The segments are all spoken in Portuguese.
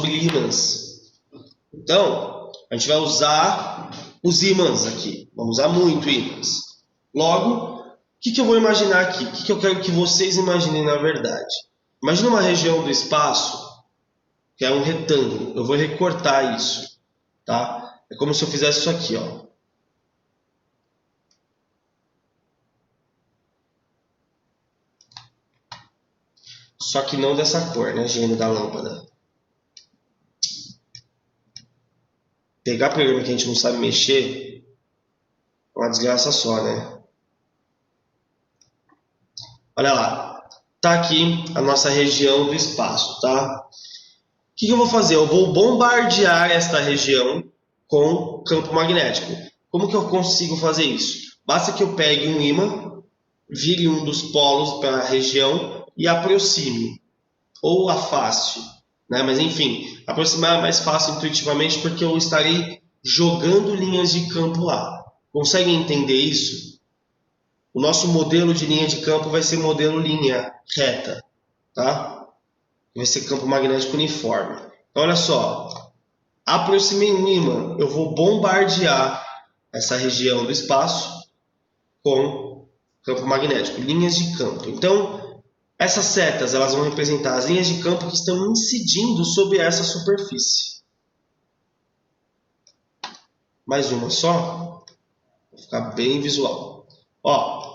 ímãs. Então, a gente vai usar os ímãs aqui. Vamos usar muito ímãs. Logo, o que eu vou imaginar aqui? O que eu quero que vocês imaginem na verdade? Imagina uma região do espaço que é um retângulo. Eu vou recortar isso, tá? É como se eu fizesse isso aqui, ó. Só que não dessa cor, né, gênio da lâmpada. Pegar programa que a gente não sabe mexer é uma desgraça só, né? Olha lá. Tá aqui a nossa região do espaço, tá? O que eu vou fazer? Eu vou bombardear esta região com campo magnético. Como que eu consigo fazer isso? Basta que eu pegue um ímã, vire um dos polos para a região e aproxime. Ou afaste, né? Mas enfim, aproximar é mais fácil intuitivamente porque eu estarei jogando linhas de campo lá. Conseguem entender isso? O nosso modelo de linha de campo vai ser modelo linha reta, tá? Vai ser campo magnético uniforme. Então, olha só, aproximei um ímã, eu vou bombardear essa região do espaço com campo magnético, linhas de campo. Então, essas setas elas vão representar as linhas de campo que estão incidindo sobre essa superfície. Mais uma só, vai ficar bem visual. Ó,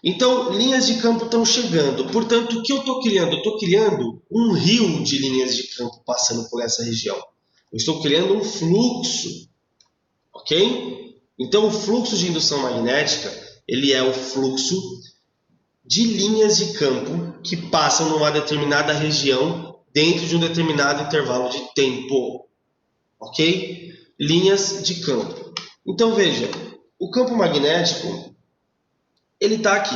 então, linhas de campo estão chegando. Portanto, o que eu estou criando? Eu estou criando um rio de linhas de campo passando por essa região. Eu estou criando um fluxo, ok? Então, o fluxo de indução magnética, ele é o fluxo de linhas de campo que passam numa determinada região dentro de um determinado intervalo de tempo, ok? Linhas de campo. Então, veja, o campo magnético, ele está aqui.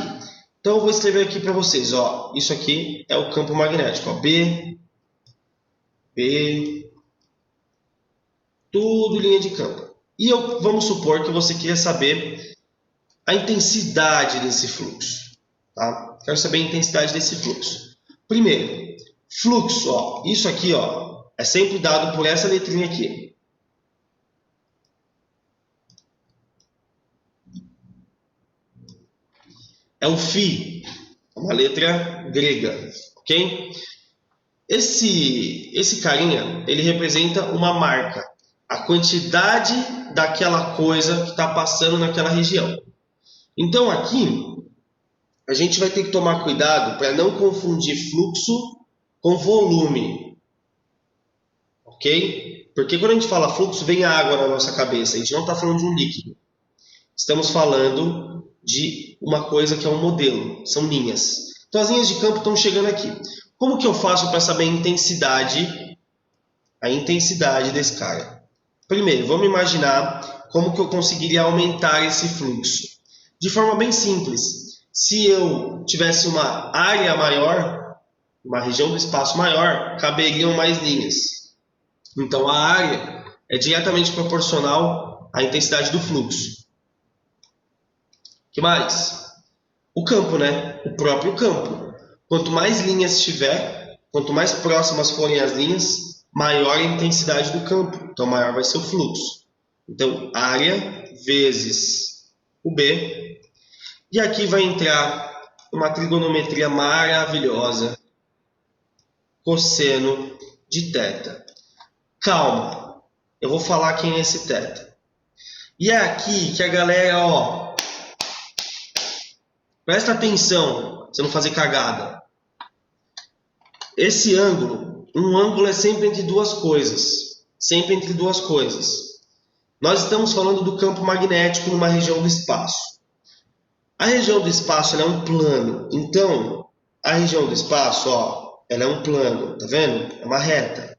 Então, eu vou escrever aqui para vocês, ó, isso aqui é o campo magnético, ó, B, tudo linha de campo. E vamos supor que você queria saber a intensidade desse fluxo, tá? Quero saber a intensidade desse fluxo. Primeiro, fluxo, ó, isso aqui, ó, é sempre dado por essa letrinha aqui. É o φ, uma letra grega, ok? Esse carinha, ele representa uma marca, a quantidade daquela coisa que está passando naquela região. Então aqui, a gente vai ter que tomar cuidado para não confundir fluxo com volume, ok? Porque quando a gente fala fluxo, vem a água na nossa cabeça, a gente não está falando de um líquido. Estamos falando de uma coisa que é um modelo, são linhas. Então as linhas de campo estão chegando aqui. Como que eu faço para saber a intensidade desse cara? Primeiro, vamos imaginar como que eu conseguiria aumentar esse fluxo. De forma bem simples, se eu tivesse uma área maior, uma região do espaço maior, caberiam mais linhas. Então a área é diretamente proporcional à intensidade do fluxo. O que mais? O campo, né? O próprio campo. Quanto mais linhas tiver, quanto mais próximas forem as linhas, maior a intensidade do campo. Então, maior vai ser o fluxo. Então, área vezes o B. E aqui vai entrar uma trigonometria maravilhosa. Cosseno de θ. Calma, eu vou falar quem é esse θ. E é aqui que a galera, ó, presta atenção, pra você não fazer cagada. Esse ângulo, um ângulo é sempre entre duas coisas. Sempre entre duas coisas. Nós estamos falando do campo magnético numa região do espaço. A região do espaço ela é um plano. Então, a região do espaço, ó, ela é um plano, tá vendo? É uma reta.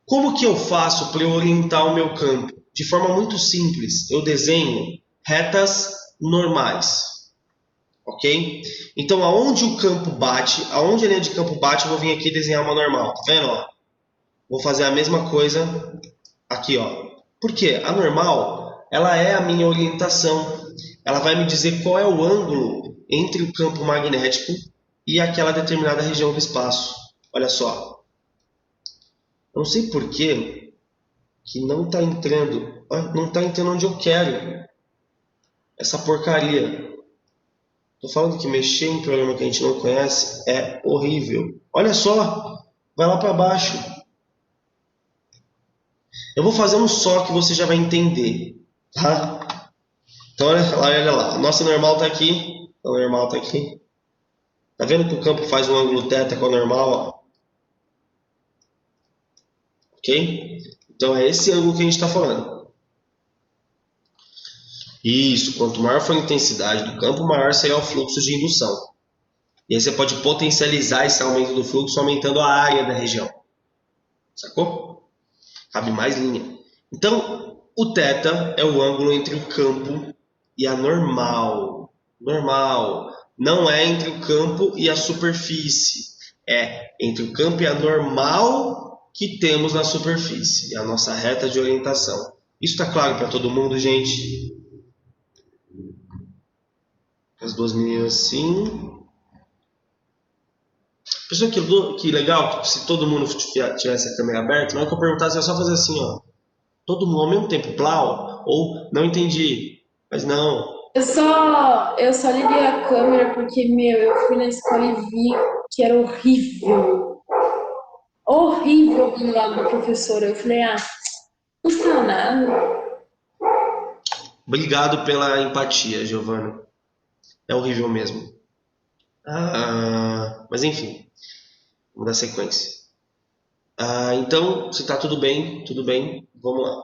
Como que eu faço para orientar o meu campo? De forma muito simples, eu desenho retas normais, ok? Então, aonde o campo bate, aonde a linha de campo bate, eu vou vir aqui desenhar uma normal, tá vendo? Ó? Vou fazer a mesma coisa aqui, ó. Por quê? A normal, ela é a minha orientação. Ela vai me dizer qual é o ângulo entre o campo magnético e aquela determinada região do espaço. Olha só. Eu não sei por que não está entrando. Não está entrando onde eu quero. Essa porcaria. Tô falando que mexer em programa que a gente não conhece é horrível. Olha só, vai lá para baixo. Eu vou fazer um só que você já vai entender, tá? Então olha lá. Nossa normal tá aqui. A normal tá aqui. Tá vendo que o campo faz um ângulo θ com a normal, ó? Ok? Então é esse ângulo que a gente está falando. Isso, quanto maior for a intensidade do campo, maior será o fluxo de indução. E aí você pode potencializar esse aumento do fluxo aumentando a área da região. Sacou? Cabe mais linha. Então, o θ é o ângulo entre o campo e a normal. Normal. Não é entre o campo e a superfície. É entre o campo e a normal que temos na superfície. É a nossa reta de orientação. Isso está claro para todo mundo, gente? As duas meninas sim. Pessoal, que legal, se todo mundo tivesse a câmera aberta, na hora que eu perguntasse, é só fazer assim, ó. Todo mundo ao mesmo tempo, plau, ou não entendi, mas não. Eu só liguei a câmera porque, meu, eu fui na escola e vi que era horrível. Horrível o lado da professora. Eu falei, ah, não custa nada. Obrigado pela empatia, Giovana. É horrível mesmo. Mas enfim, vamos dar sequência. Então, se tá tudo bem, vamos lá.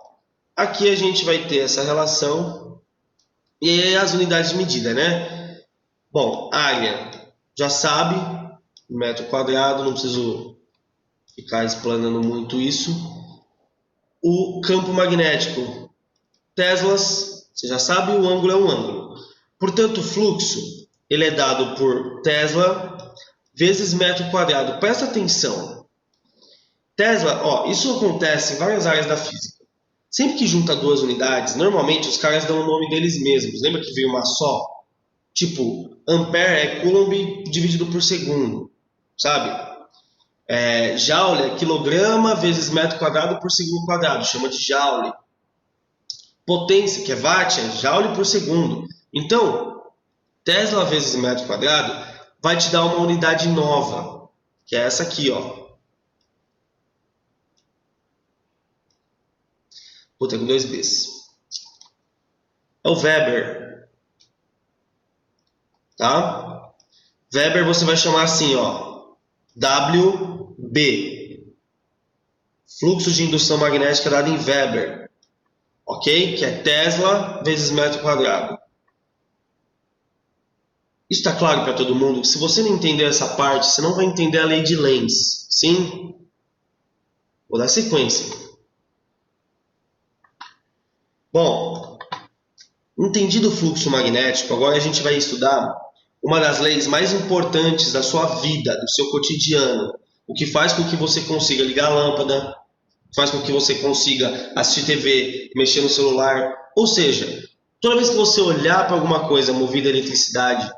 Aqui a gente vai ter essa relação e aí as unidades de medida, né? Bom, área, já sabe, metro quadrado, não preciso ficar explanando muito isso. O campo magnético, Teslas, você já sabe, o ângulo é um ângulo. Portanto, o fluxo, ele é dado por Tesla vezes metro quadrado. Presta atenção. Tesla, ó, isso acontece em várias áreas da física. Sempre que junta duas unidades, normalmente os caras dão o nome deles mesmos. Lembra que veio uma só? Tipo, ampere é coulomb dividido por segundo, sabe? Joule é quilograma vezes metro quadrado por segundo quadrado, chama de joule. Potência, que é watt, é joule por segundo. Então, Tesla vezes metro quadrado vai te dar uma unidade nova, que é essa aqui, ó. Puta, com dois Bs. É o Weber, tá? Weber você vai chamar assim, ó. WB. Fluxo de indução magnética dado em Weber. Ok? Que é Tesla vezes metro quadrado. Isso está claro para todo mundo? Se você não entender essa parte, você não vai entender a lei de Lenz. Sim? Vou dar sequência. Bom, entendido o fluxo magnético, agora a gente vai estudar uma das leis mais importantes da sua vida, do seu cotidiano. O que faz com que você consiga ligar a lâmpada, faz com que você consiga assistir TV, mexer no celular. Ou seja, toda vez que você olhar para alguma coisa movida a eletricidade,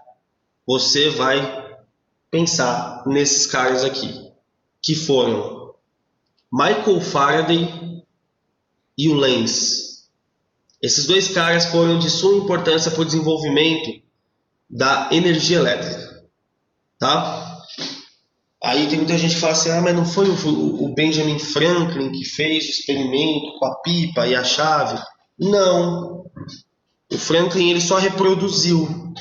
você vai pensar nesses caras aqui, que foram Michael Faraday e o Lenz. Esses dois caras foram de suma importância para o desenvolvimento da energia elétrica, tá? Aí tem muita gente que fala assim, mas não foi o Benjamin Franklin que fez o experimento com a pipa e a chave? Não. O Franklin ele só reproduziu.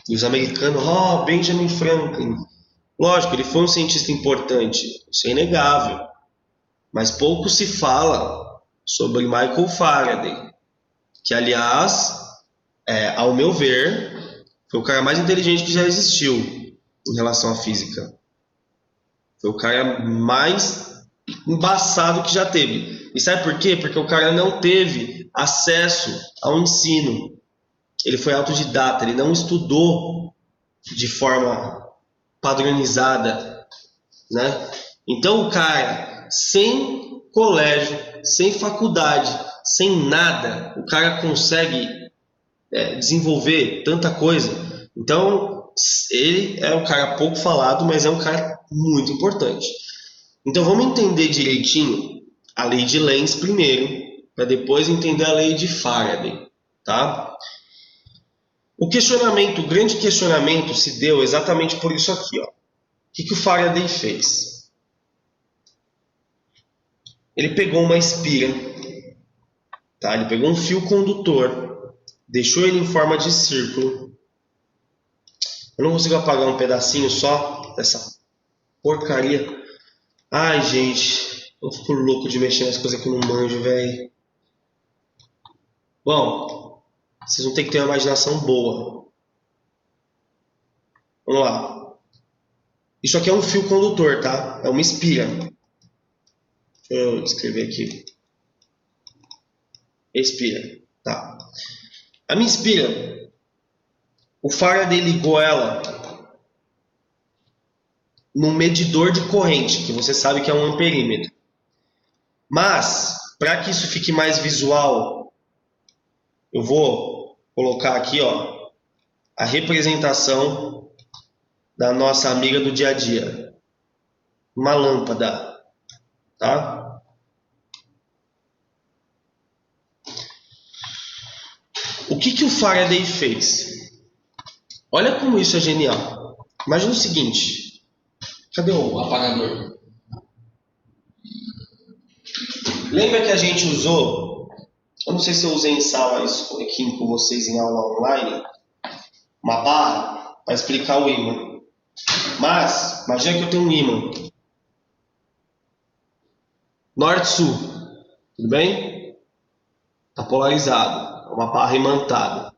E os americanos, Benjamin Franklin. Lógico, ele foi um cientista importante, isso é inegável. Mas pouco se fala sobre Michael Faraday, que aliás, ao meu ver, foi o cara mais inteligente que já existiu em relação à física. Foi o cara mais embaçado que já teve. E sabe por quê? Porque o cara não teve acesso ao ensino. Ele foi autodidata, ele não estudou de forma padronizada, né? Então o cara, sem colégio, sem faculdade, sem nada, o cara consegue desenvolver tanta coisa. Então ele é um cara pouco falado, mas é um cara muito importante. Então vamos entender direitinho a lei de Lenz primeiro, para depois entender a lei de Faraday, tá? O grande questionamento se deu exatamente por isso aqui, ó. O que o Faraday fez? Ele pegou uma espira, tá? Ele pegou um fio condutor, deixou ele em forma de círculo. Eu não consigo apagar um pedacinho só dessa porcaria. Ai, gente, eu fico louco de mexer nas coisas que eu não manjo, velho. Bom, vocês vão ter que ter uma imaginação boa. Vamos lá. Isso aqui é um fio condutor, tá? É uma espira. Deixa eu escrever aqui. Espira, tá? A minha espira, o Faraday ligou ela num medidor de corrente, que você sabe que é um amperímetro. Mas, para que isso fique mais visual, eu vou colocar aqui, ó, a representação da nossa amiga do dia a dia. Uma lâmpada, tá? O que o Faraday fez? Olha como isso é genial. Imagina o seguinte. Cadê o apagador? Lembra que a gente usou, eu não sei se eu usei em sala aqui com vocês em aula online, uma barra para explicar o ímã. Mas, imagina que eu tenho um ímã. Norte-sul. Tudo bem? Está polarizado. É uma barra imantada.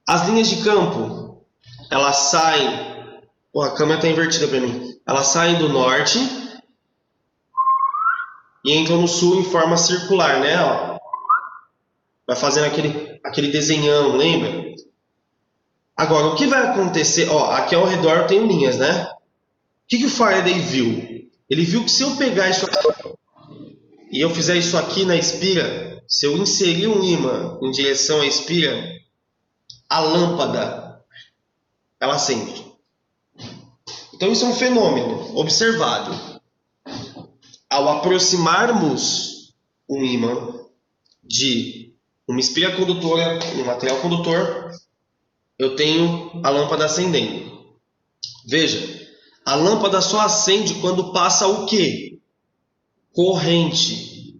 As linhas de campo, elas saem... Pô, a câmera está invertida para mim. Elas saem do norte e entram no sul em forma circular, né? Ó. Vai fazendo aquele desenhão, lembra? Agora, o que vai acontecer? Ó, aqui ao redor tem linhas, né? O que o Faraday viu? Ele viu que se eu pegar isso aqui e eu fizer isso aqui na espira, se eu inserir um ímã em direção à espira, a lâmpada, ela acende. Então isso é um fenômeno observado. Ao aproximarmos um ímã de uma espira condutora, um material condutor, eu tenho a lâmpada acendendo. Veja, a lâmpada só acende quando passa o quê? Corrente.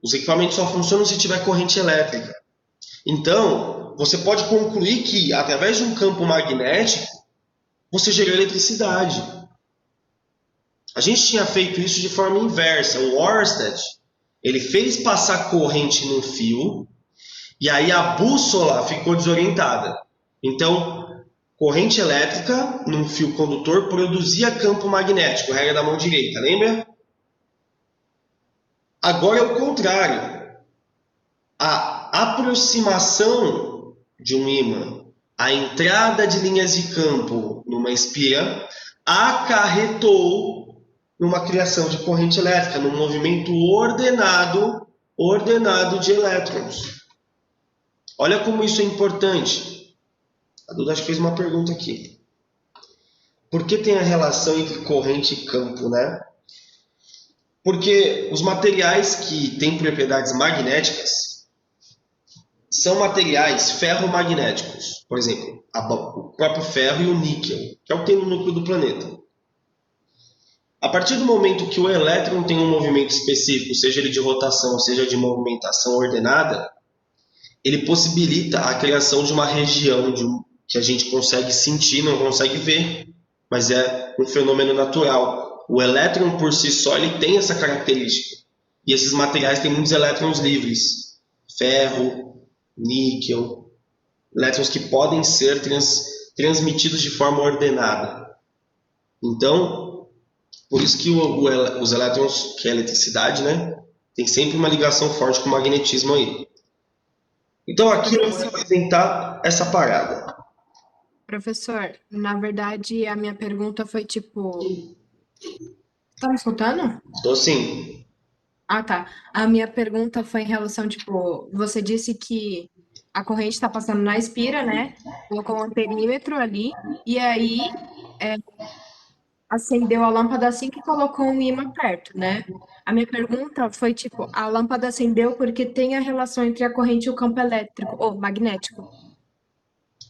Os equipamentos só funcionam se tiver corrente elétrica. Então, você pode concluir que, através de um campo magnético, você gera eletricidade. A gente tinha feito isso de forma inversa. O Oersted, ele fez passar corrente no fio, e aí a bússola ficou desorientada. Então, corrente elétrica num fio condutor produzia campo magnético, regra da mão direita, lembra? Agora é o contrário. A aproximação de um ímã, a entrada de linhas de campo numa espira, acarretou numa criação de corrente elétrica, num movimento ordenado de elétrons. Olha como isso é importante. A Duda acho que fez uma pergunta aqui. Por que tem a relação entre corrente e campo, né? Porque os materiais que têm propriedades magnéticas são materiais ferromagnéticos. Por exemplo, o próprio ferro e o níquel, que é o que tem no núcleo do planeta. A partir do momento que o elétron tem um movimento específico, seja ele de rotação, seja de movimentação ordenada, ele possibilita a criação de uma região que a gente consegue sentir, não consegue ver, mas é um fenômeno natural. O elétron por si só ele tem essa característica. E esses materiais têm muitos elétrons livres. Ferro, níquel, elétrons que podem ser transmitidos de forma ordenada. Então, por isso que os elétrons, que é a eletricidade, né, tem sempre uma ligação forte com o magnetismo aí. Então aqui eu vou apresentar essa parada. Professor, na verdade a minha pergunta foi tipo... Tá me escutando? Tô sim. Ah, tá. A minha pergunta foi em relação, tipo, você disse que a corrente está passando na espira, né? Colocou um amperímetro ali, e aí acendeu a lâmpada assim que colocou um ímã perto, né? A minha pergunta foi tipo, a lâmpada acendeu porque tem a relação entre a corrente e o campo elétrico ou magnético.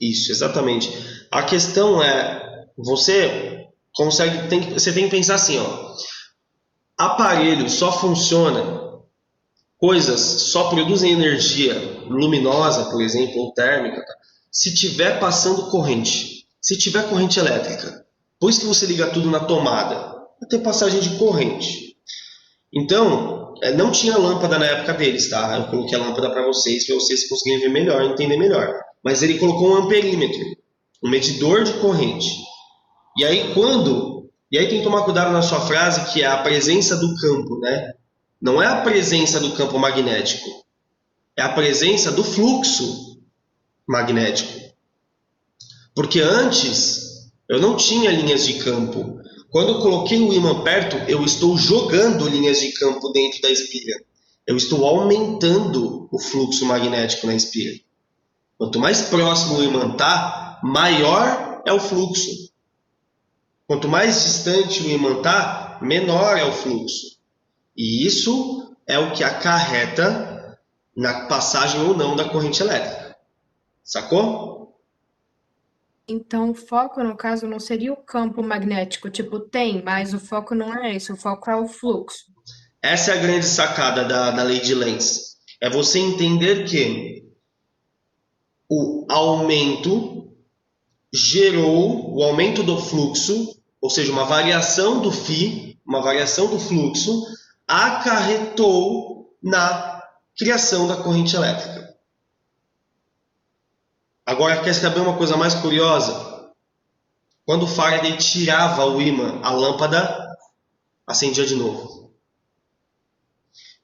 Isso, exatamente. A questão é, você tem que pensar assim, ó. Aparelho só funciona, coisas só produzem energia luminosa, por exemplo, ou térmica, tá? Se tiver passando corrente, se tiver corrente elétrica. Por isso que você liga tudo na tomada, vai ter passagem de corrente. Então, não tinha lâmpada na época deles, tá? Eu coloquei a lâmpada para vocês conseguirem ver melhor, entender melhor. Mas ele colocou um amperímetro, um medidor de corrente. E aí tem que tomar cuidado na sua frase, que é a presença do campo, né? Não é a presença do campo magnético, é a presença do fluxo magnético. Porque antes eu não tinha linhas de campo. Quando eu coloquei o ímã perto, eu estou jogando linhas de campo dentro da espira. Eu estou aumentando o fluxo magnético na espira. Quanto mais próximo o ímã está, maior é o fluxo. Quanto mais distante o ímã está, menor é o fluxo. E isso é o que acarreta na passagem ou não da corrente elétrica. Sacou? Então, o foco, no caso, não seria o campo magnético, tipo, tem, mas o foco não é esse, o foco é o fluxo. Essa é a grande sacada da lei de Lenz. É você entender que o aumento gerou o aumento do fluxo, ou seja, uma variação do φ, uma variação do fluxo, acarretou na criação da corrente elétrica. Agora, quer saber uma coisa mais curiosa? Quando Faraday tirava o ímã, a lâmpada acendia de novo.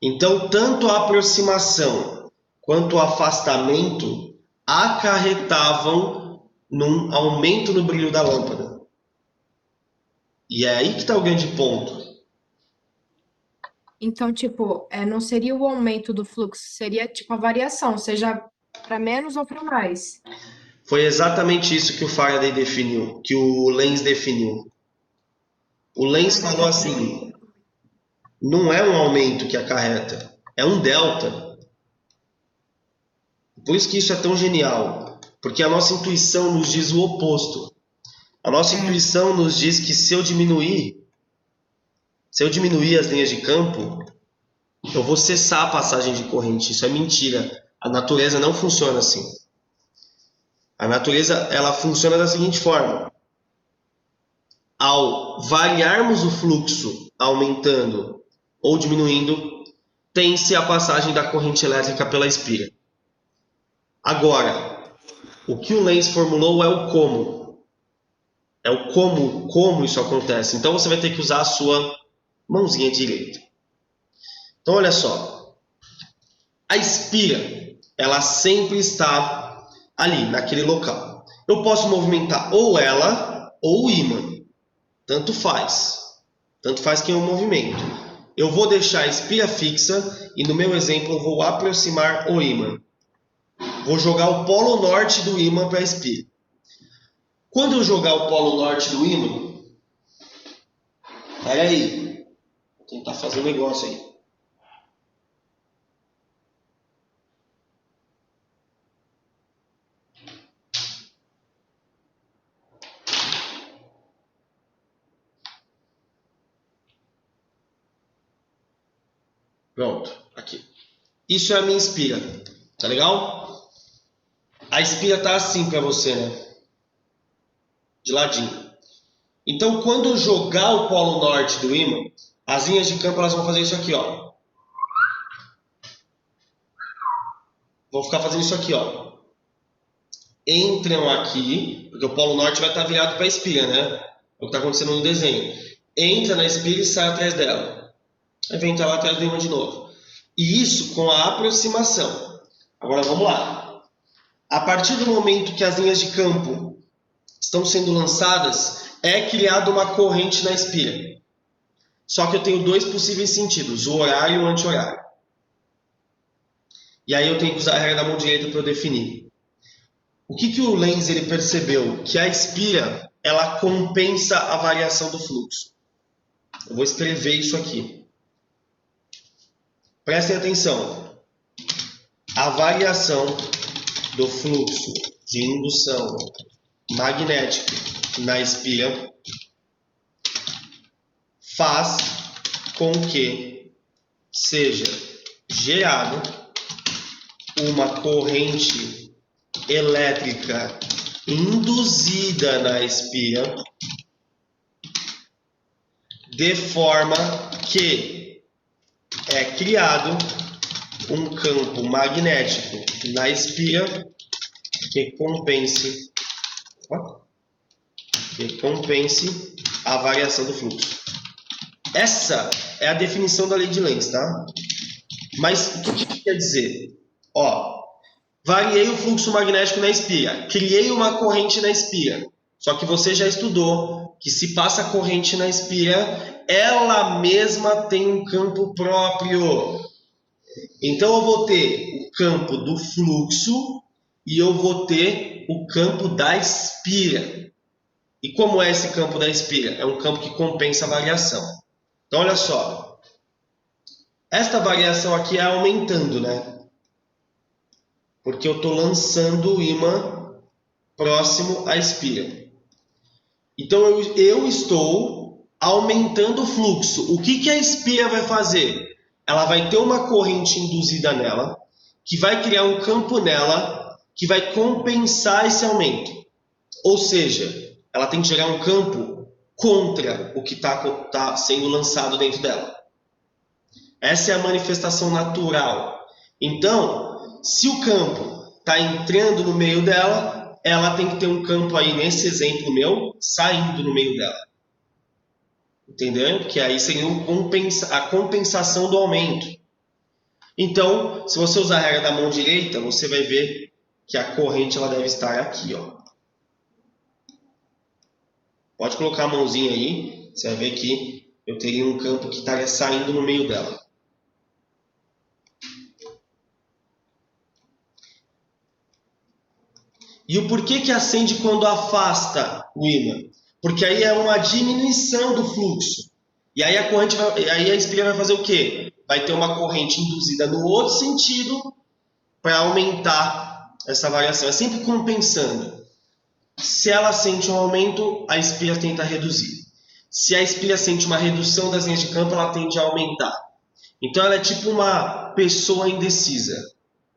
Então, tanto a aproximação quanto o afastamento acarretavam num aumento no brilho da lâmpada. E é aí que está o grande ponto. Então, tipo, não seria o aumento do fluxo, seria tipo a variação, seja para menos ou para mais. Foi exatamente isso que o Faraday definiu, que o Lenz definiu. O Lenz falou assim, não é um aumento que acarreta, é um delta. Por isso que isso é tão genial, porque a nossa intuição nos diz o oposto. A nossa intuição nos diz que se eu diminuir as linhas de campo, eu vou cessar a passagem de corrente. Isso é mentira. A natureza não funciona assim. A natureza, ela funciona da seguinte forma. Ao variarmos o fluxo, aumentando ou diminuindo, tem-se a passagem da corrente elétrica pela espira. Agora, o que o Lenz formulou é o como. É o como isso acontece. Então você vai ter que usar a sua mãozinha direita. Então olha só. A espira, ela sempre está ali, naquele local. Eu posso movimentar ou ela ou o ímã. Tanto faz. Tanto faz quem eu movimento. Eu vou deixar a espira fixa e no meu exemplo eu vou aproximar o ímã. Vou jogar o polo norte do ímã para a espira. Quando eu jogar o polo norte do ímã, pera aí, vou tentar fazer um negócio aí. Pronto, aqui. Isso é a minha espira, tá legal? A espira tá assim para você, né? De ladinho. Então, quando eu jogar o polo norte do ímã, as linhas de campo elas vão fazer isso aqui, ó. Vou ficar fazendo isso aqui, ó. Entram aqui, porque o polo norte vai estar virado para a espira, né? É o que está acontecendo no desenho. Entra na espira e sai atrás dela. Aí vem entrar lá atrás do ímã de novo. E isso com a aproximação. Agora vamos lá. A partir do momento que as linhas de campo estão sendo lançadas, é criada uma corrente na espira. Só que eu tenho dois possíveis sentidos, o horário e o anti-horário. E aí eu tenho que usar a regra da mão direita para eu definir. O que o Lenz ele percebeu? Que a espira ela compensa a variação do fluxo. Eu vou escrever isso aqui. Prestem atenção. A variação do fluxo de indução magnética na espira faz com que seja gerado uma corrente elétrica induzida na espira, de forma que é criado um campo magnético na espira que compense a variação do fluxo. Essa é a definição da lei de Lenz, tá? Mas o que isso quer dizer? Ó, variei o fluxo magnético na espira, criei uma corrente na espira. Só que você já estudou que se passa a corrente na espira, ela mesma tem um campo próprio. Então eu vou ter o campo do fluxo e eu vou ter o campo da espira. E como é esse campo da espira? É um campo que compensa a variação. Então olha só. Esta variação aqui é aumentando, né? Porque eu estou lançando o ímã próximo à espira. Então eu estou aumentando o fluxo. O que a espira vai fazer? Ela vai ter uma corrente induzida nela, que vai criar um campo nela, que vai compensar esse aumento. Ou seja, ela tem que gerar um campo contra o que está sendo lançado dentro dela. Essa é a manifestação natural. Então, se o campo está entrando no meio dela, ela tem que ter um campo aí, nesse exemplo meu, saindo no meio dela. Entendeu? Que aí seria a compensação do aumento. Então, se você usar a regra da mão direita, você vai ver que a corrente ela deve estar aqui, ó. Pode colocar a mãozinha aí, você vai ver que eu teria um campo que estaria saindo no meio dela. E o porquê que acende quando afasta o ímã? Porque aí é uma diminuição do fluxo. E aí a espira vai fazer o quê? Vai ter uma corrente induzida no outro sentido para aumentar essa variação. É sempre compensando. Se ela sente um aumento, a espira tenta reduzir. Se a espira sente uma redução das linhas de campo, ela tende a aumentar. Então ela é tipo uma pessoa indecisa.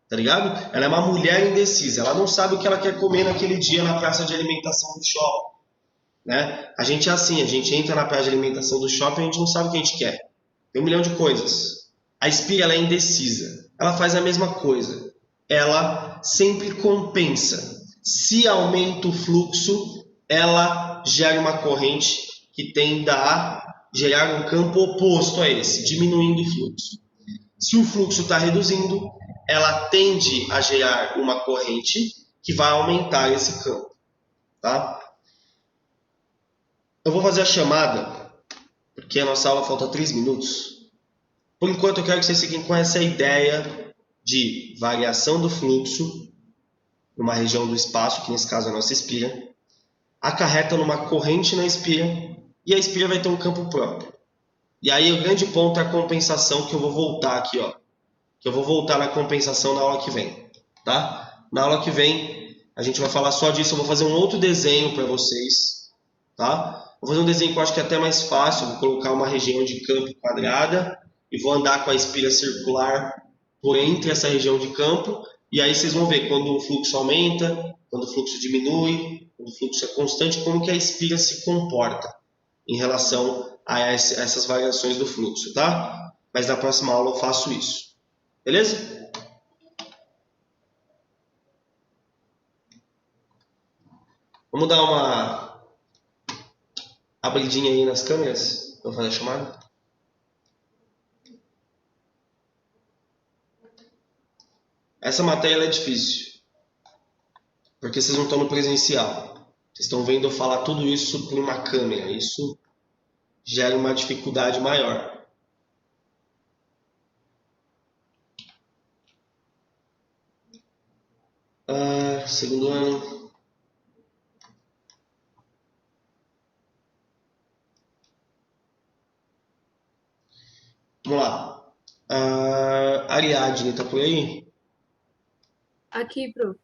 Tá ligado? Ela é uma mulher indecisa. Ela não sabe o que ela quer comer naquele dia na praça de alimentação do shopping. Né? A gente é assim, a gente entra na praça de alimentação do shopping e a gente não sabe o que a gente quer. Tem um milhão de coisas. A espira ela é indecisa. Ela faz a mesma coisa. Ela sempre compensa. Se aumenta o fluxo, ela gera uma corrente que tenda a gerar um campo oposto a esse, diminuindo o fluxo. Se o fluxo está reduzindo, ela tende a gerar uma corrente que vai aumentar esse campo. Tá? Eu vou fazer a chamada, porque a nossa aula falta 3 minutos. Por enquanto eu quero que vocês fiquem com essa ideia de variação do fluxo numa região do espaço, que nesse caso é a nossa espira, acarreta numa corrente na espira, e a espira vai ter um campo próprio. E aí o grande ponto é a compensação, que eu vou voltar aqui, ó. Que eu vou voltar na compensação na aula que vem, tá? Na aula que vem a gente vai falar só disso. Eu vou fazer um outro desenho para vocês, tá? Vou fazer um desenho que eu acho que é até mais fácil. Eu vou colocar uma região de campo quadrada e vou andar com a espira circular por entre essa região de campo. E aí vocês vão ver quando o fluxo aumenta, quando o fluxo diminui, quando o fluxo é constante, como que a espira se comporta em relação a essas variações do fluxo, tá? Mas na próxima aula eu faço isso. Beleza? Vamos dar uma abridinha aí nas câmeras para fazer a chamada. Essa matéria é difícil, porque vocês não estão no presencial. Vocês estão vendo eu falar tudo isso por uma câmera. Isso gera uma dificuldade maior. Segundo ano. Vamos lá. Ariadne, tá por aí? Aqui, pro.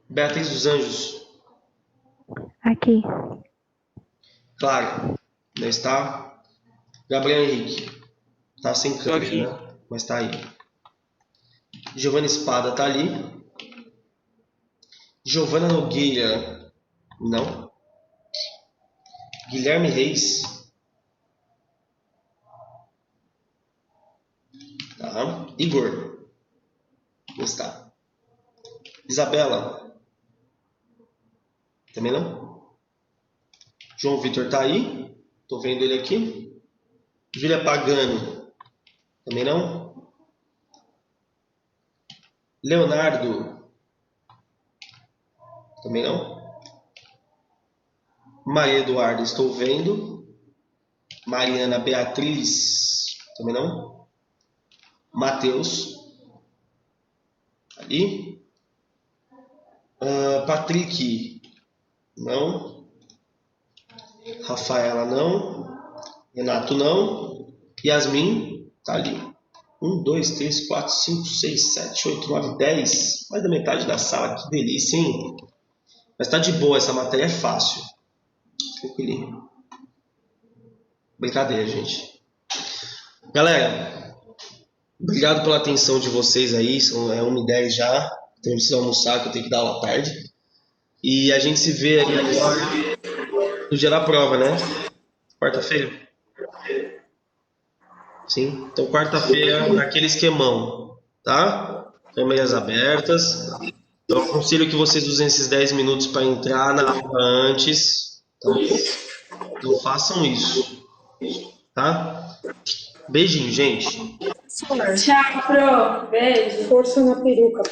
Beatriz dos Anjos. Aqui. Clara, não está? Gabriel Henrique. Tá sem câmera, né? Mas tá aí. Giovana Espada tá ali. Giovana Nogueira. Não. Guilherme Reis. Tá. Igor. Não está. Isabela. Também não. João Vitor tá aí. Tô vendo ele aqui. Júlia Pagano. Também não. Leonardo. Também não. Maria Eduarda, estou vendo. Mariana Beatriz. Também não. Matheus. Ali. Patrick. Não. Rafaela, não. Renato, não. Yasmin, tá ali. 1, 2, 3, 4, 5, 6, 7, 8, 9, 10. Mais da metade da sala, que delícia, hein? Mas tá de boa, essa matéria é fácil. Tranquilinho. Brincadeira, gente. Galera, obrigado pela atenção de vocês aí. São 1h10 já. Então eu preciso almoçar, que eu tenho que dar aula à tarde. E a gente se vê aí agora no dia da prova, né? Quarta-feira? Sim. Então quarta-feira, naquele esquemão, tá? Câmeras abertas. Eu aconselho que vocês usem esses 10 minutos para entrar na aula antes. Tá? Não façam isso, tá? Beijinho, gente. Tchau, pro. Beijo. Força na peruca.